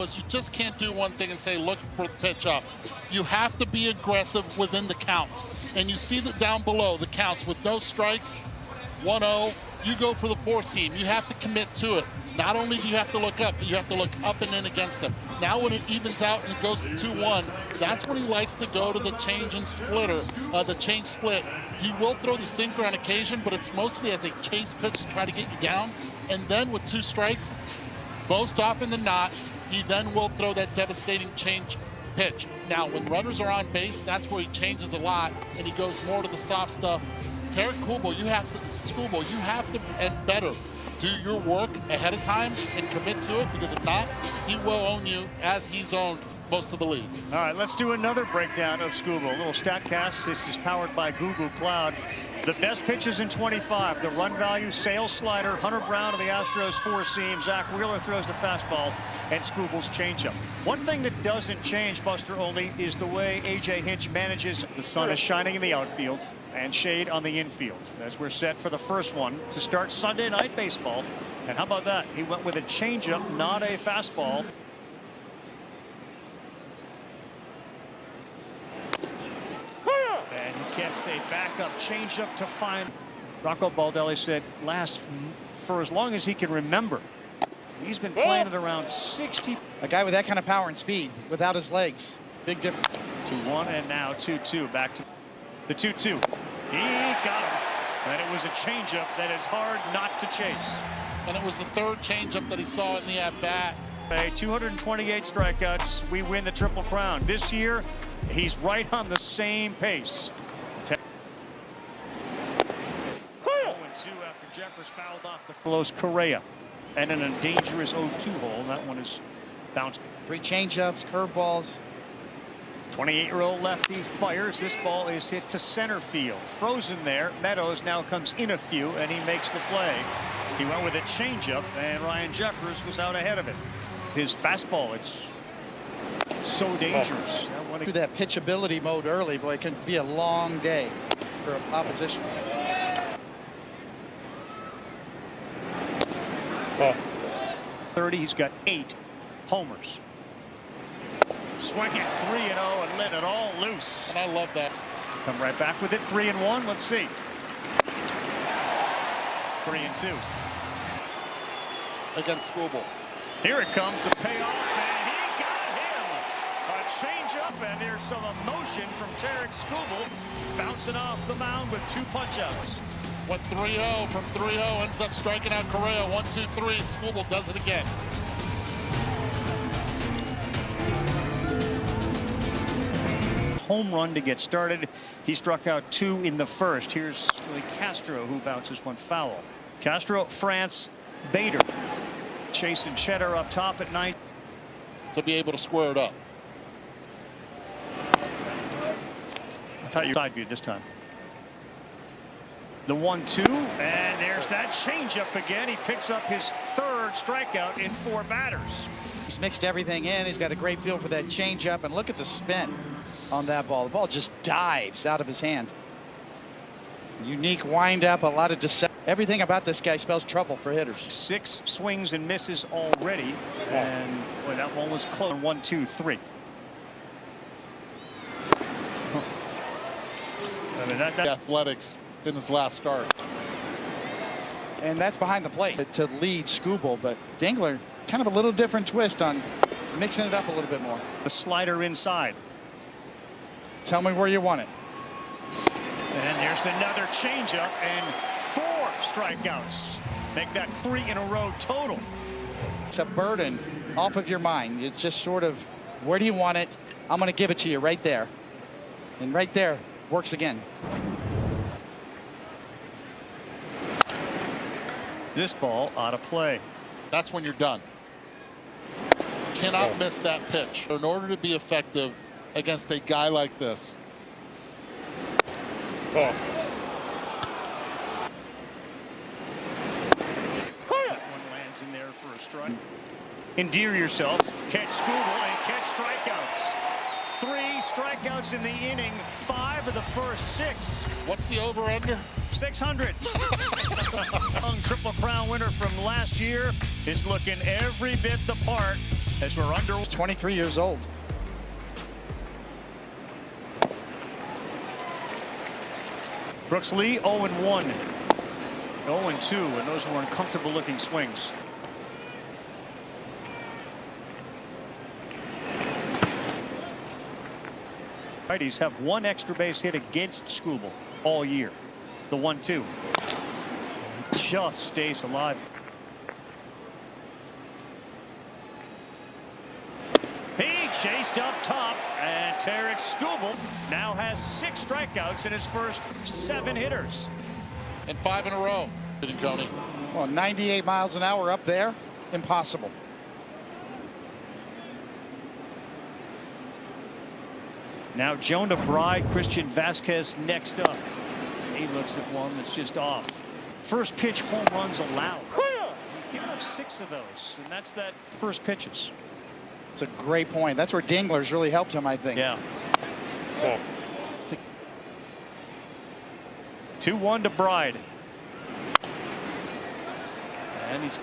is you just can't do one thing and say, look for the pitch up. You have to be aggressive within the counts. And you see that down below, the counts with no strikes, 1-0, you go for the four seam. You have to commit to it. Not only do you have to look up, but you have to look up and in against them. Now when it evens out and it goes to 2-1, that's when he likes to go to the change and splitter, the change split. He will throw the sinker on occasion, but it's mostly as a chase pitch to try to get you down. And then with 2 strikes, most often than not, he then will throw that devastating change pitch. Now, when runners are on base, that's where he changes a lot, and he goes more to the soft stuff. Tarik Skubal, you have to, and better, do your work ahead of time and commit to it, because if not, he will own you as he's owned most of the league. All right, let's do another breakdown of Skubal. A little StatCast. This is powered by Google Cloud. The best pitches in 25. The run value, Sale slider, Hunter Brown of the Astros four seam, Zach Wheeler throws the fastball, and Skubal's changeup. One thing that doesn't change, Buster Olney, is the way A.J. Hinch manages. The sun is shining in the outfield and shade on the infield as we're set for the first one to start Sunday night baseball. And how about that? He went with a changeup, not a fastball. And he gets a backup changeup to find. Rocco Baldelli said last for as long as he can remember. He's been playing at around 60. A guy with that kind of power and speed without his legs. Big difference. 2-1 and now 2-2. Back to the 2-2. He got him. And it was a changeup that is hard not to chase. And it was the third changeup that he saw in the at-bat. 228 strikeouts. We win the Triple Crown. This year, he's right on the same pace. 0-2 after Jeffers fouled off the Carlos Correa. And in a dangerous 0-2 hole. That one is bounced. 3 changeups, curveballs. 28-year-old lefty fires. This ball is hit to center field. Frozen there. Meadows now comes in a few, and he makes the play. He went with a changeup, and Ryan Jeffers was out ahead of it. His fastball, it's so dangerous. Through that pitchability mode early, boy, it can be a long day for opposition. 30, he's got 8 homers. Swing it 3-0 and let it all loose. And I love that. Come right back with it, 3-1. Let's see. 3-2. Against Skubal. Here it comes, the payoff, and he got him. A changeup, and there's some emotion from Tarik Skubal, bouncing off the mound with 2 punch-outs. Went 3-0 from 3-0, ends up striking out Correa. 1-2-3. Skubal does it again. Home run to get started. He struck out 2 in the first. Here's Castro, who bounces one foul. Castro, France, Bader. Chase and Cheddar up top at 9. To be able to square it up. I thought you side viewed this time. The 1-2, and there's that changeup again. He picks up his 3rd strikeout in 4 batters. He's mixed everything in. He's got a great feel for that changeup, and look at the spin on that ball. The ball just dives out of his hand. Unique windup, a lot of deception. Everything about this guy spells trouble for hitters. 6 swings and misses already, and boy, that one was close. 1-2-3. I mean, that Athletics in his last start. And that's behind the plate to lead Skubal, but Dingler kind of a little different twist on mixing it up a little bit more. The slider inside. Tell me where you want it. And there's another changeup and 4 strikeouts. Make that 3 in a row total. It's a burden off of your mind. It's just sort of, where do you want it? I'm going to give it to you right there. And right there works again. This ball out of play. That's when you're done. You cannot miss that pitch. In order to be effective against a guy like this. That one lands in there for a strike. Endear yourself, catch Skubal and catch strikeouts. 3 strikeouts in the inning, 5 of the first 6. What's the over-under? 600. Young Triple Crown winner from last year is looking every bit the part as we're under. He's 23 years old. Brooks Lee 0-1. 0-2, and those were uncomfortable looking swings. Righties have one extra base hit against Skubal all year. The 1-2. Just stays alive. He chased up top, and Tarik Skubal now has 6 strikeouts in his first 7 hitters. And 5 in a row. Coney. Well, 98 miles an hour up there, impossible. Now Jonah Bride, Christian Vasquez next up. He looks at one that's just off. First pitch home runs allowed. He's given up 6 of those, and that's that first pitches. It's a great point. That's where Dinglers really helped him, I think. Yeah. 2-1 to Bride. And he's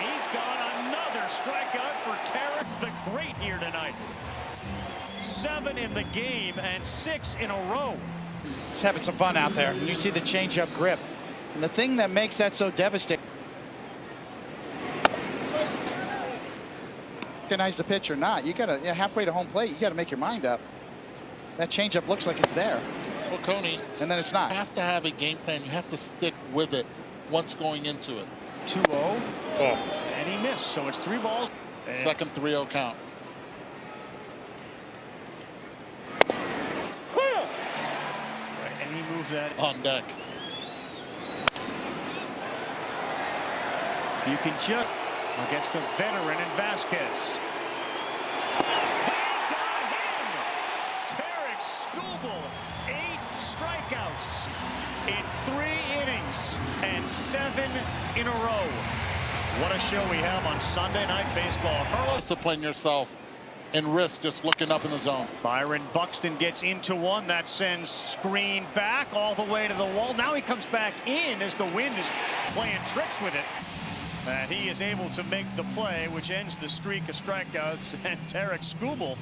he's got another strikeout for Tarik the Great here tonight. 7 in the game and 6 in a row. He's having some fun out there. You see the changeup grip. And the thing that makes that so devastating. Recognize the pitch or not, you gotta, halfway to home plate, you gotta make your mind up. That changeup looks like it's there. Well, Coney, and then it's not. You have to have a game plan. You have to stick with it once going into it. 2-0. And he missed, so it's 3 balls. Second 3-0 count. And he moved that on deck. You can just against a veteran in Vasquez. He got him! Tarik Skubal, 8 strikeouts in 3 innings and 7 in a row. What a show we have on Sunday Night Baseball. Carlos, discipline yourself and risk just looking up in the zone. Byron Buxton gets into one that sends screen back all the way to the wall. Now he comes back in as the wind is playing tricks with it. And he is able to make the play, which ends the streak of strikeouts. And Tarik Skubal,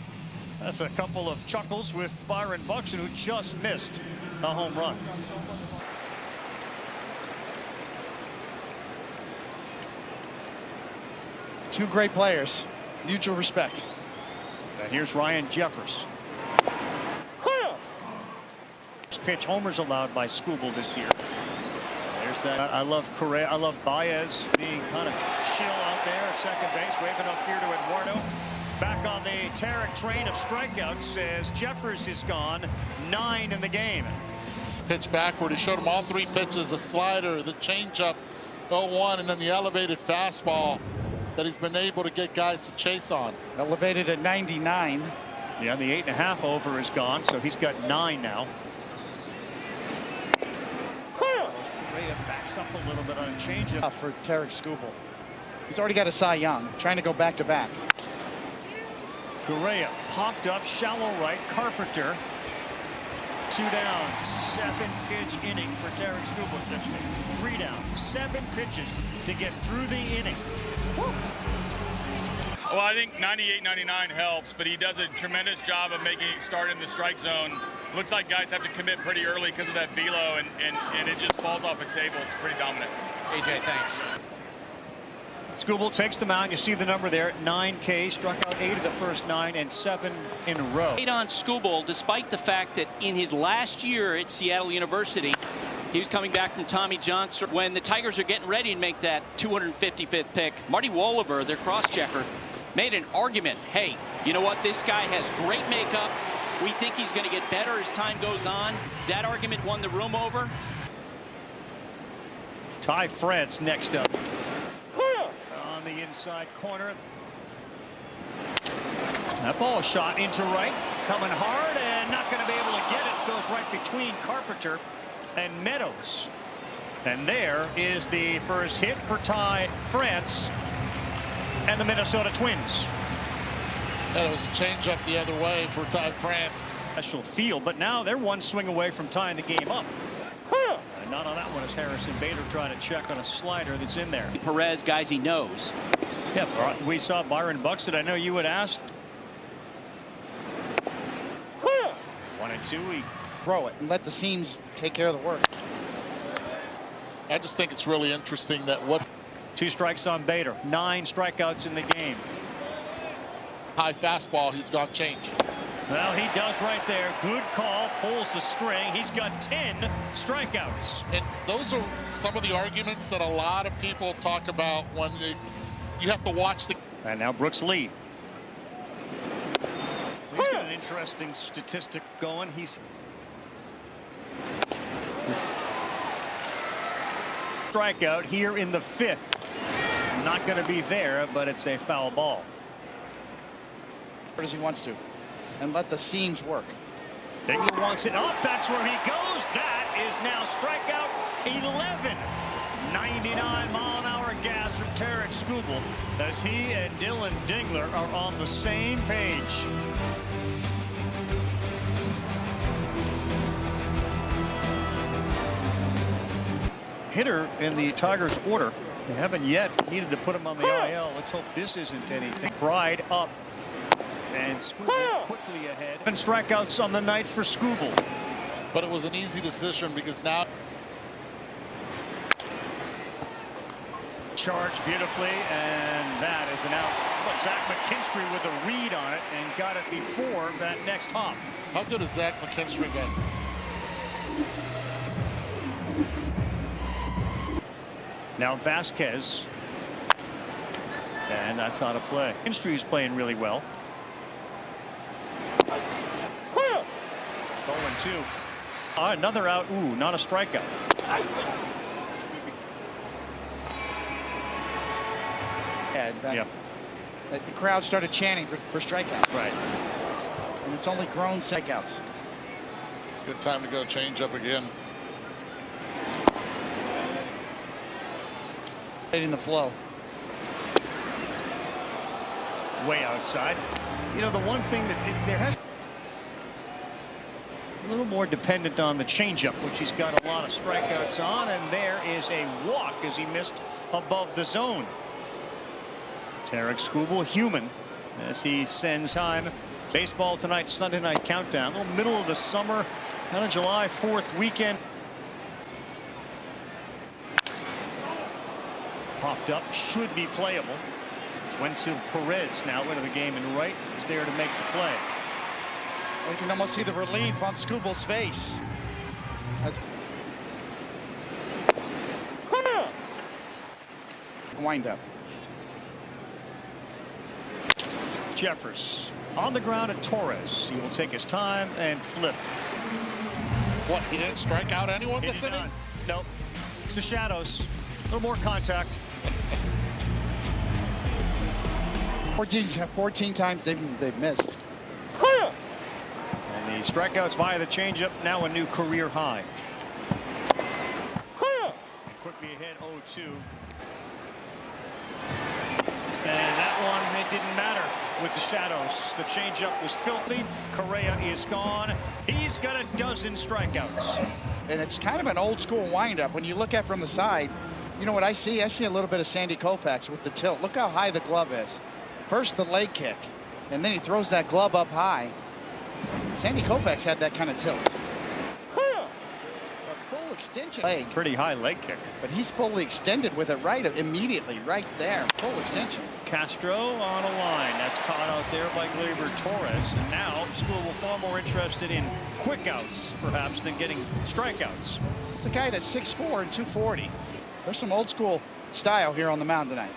that's a couple of chuckles with Byron Buxton, who just missed a home run. Two great players, mutual respect. And here's Ryan Jeffers. Pitch homers allowed by Skubal this year. There's that. I love Correa. I love Baez being kind of chill out there at second base, waving up here to Eduardo. Back on the Tarik train of strikeouts as Jeffers is gone. 9 in the game. Pitch backward. He showed him all 3 pitches: the slider, the changeup, 0-1, and then the elevated fastball that he's been able to get guys to chase on. Elevated at 99. Yeah, the 8.5 over is gone, so he's got 9 now. Backs up a little bit on a changeup for Tarik Skubal. He's already got a Cy Young, trying to go back to back. Correa popped up, shallow right. Carpenter. 2 down, 7-pitch inning for Tarik Skubal. 3 down, 7 pitches to get through the inning. Woo. Well, I think 98-99 helps, but he does a tremendous job of making it start in the strike zone. Looks like guys have to commit pretty early because of that velo, and it just falls off its table. It's pretty dominant. AJ, thanks. Skubal takes the mound. You see the number there, 9K, struck out 8 of the first 9 and 7 in a row. On Skubal, despite the fact that in his last year at Seattle University, he was coming back from Tommy John. When the Tigers are getting ready to make that 255th pick, Marty Wolliver, their cross-checker, made an argument. Hey, you know what? This guy has great makeup. We think he's going to get better as time goes on. That argument won the room over. Ty France next up. On the inside corner. That ball shot into right. Coming hard and not going to be able to get it. Goes right between Carpenter and Meadows. And there is the first hit for Ty France and the Minnesota Twins. And it was a changeup the other way for Ty France. Special field, but now they're one swing away from tying the game up. And not on that one as Harrison Bader trying to check on a slider that's in there. Perez, guys he knows. Yeah, we saw Byron Buxton. I know you would ask. 1-2. He Throw it and let the seams take care of the work. I just think it's really interesting that 2 strikes on Bader. 9 strikeouts in the game. high fastball he's got change. Well, he does right there. Good call. Pulls the string. He's got 10 strikeouts. And those are some of the arguments that a lot of people talk about when you have to watch the. And now Brooks Lee. He's got an interesting statistic going. He's strikeout here in the 5th. Not going to be there, but it's a foul ball. As he wants to, and let the seams work. Dingler wants it up. That's where he goes. That is now strikeout 11. 99-mile-an-hour gas from Tarik Skubal as he and Dylan Dingler are on the same page. Hitter in the Tigers order. They haven't yet needed to put him on the IL. Let's hope this isn't anything. Bride up. And Skubal quickly ahead. 7 strikeouts on the night for Skubal. But it was an easy decision because now. Charged beautifully, and that is an out. But Zach McKinstry with a read on it and got it before that next hop. How good has Zach McKinstry been? Now Vasquez. And that's not a play. McKinstry is playing really well. 0-2. Another out. Ooh, not a strikeout. Yeah. The crowd started chanting for strikeouts. Right. And it's only grown strikeouts. Good time to go change up again. In the flow. Way outside. You know, the one thing that there has a little more dependent on the changeup, which he's got a lot of strikeouts on, and there is a walk as he missed above the zone. Tarik Skubal, human, as he sends time. Baseball tonight, Sunday night countdown. A little middle of the summer, kind of July 4th weekend. Popped up, should be playable. Wenzel Perez now into the game, and right is there to make the play. You can almost see the relief on Skubal's face. That's wind up. Jeffers on the ground at Torres. He will take his time and flip. What, he didn't strike out anyone this inning? No. It's the shadows. A little more contact. 14 times they've missed. And the strikeouts via the changeup, now a new career high. And quickly ahead, 0-2. And that one, it didn't matter with the shadows. The changeup was filthy. Correa is gone. He's got a dozen strikeouts. And it's kind of an old school windup. When you look at it from the side, you know what I see? I see a little bit of Sandy Koufax with the tilt. Look how high the glove is. First the leg kick, and then he throws that glove up high. Sandy Koufax had that kind of tilt. A full extension leg. Pretty high leg kick. But he's fully extended with it right immediately, right there. Full extension. Castro on a line. That's caught out there by Gleyber Torres. And now Skubal far more interested in quick outs, perhaps, than getting strikeouts. It's a guy that's 6'4" and 240. There's some old school style here on the mound tonight.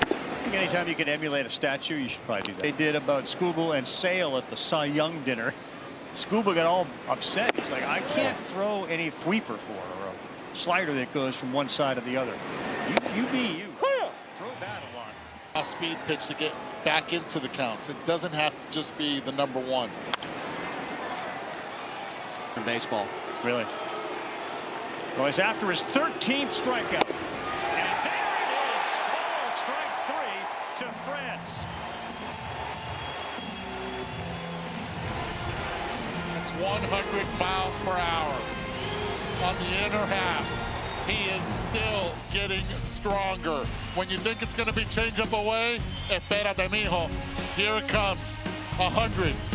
I think anytime you can emulate a statue, you should probably do that. They did about Skubal and Sale at the Cy Young dinner. Skubal got all upset. He's like, I can't throw any sweeper for or a slider that goes from one side to the other. You be you. Throw that a lot. A speed pitch to get back into the counts. It doesn't have to just be the number one. In baseball. Really? Well, he's after his 13th strikeout. And there it is. Called strike 3 to France. It's 100 miles per hour. on the inner half. He is still getting stronger. When you think it's going to be change up away, espérate, mijo. Here it comes. 100.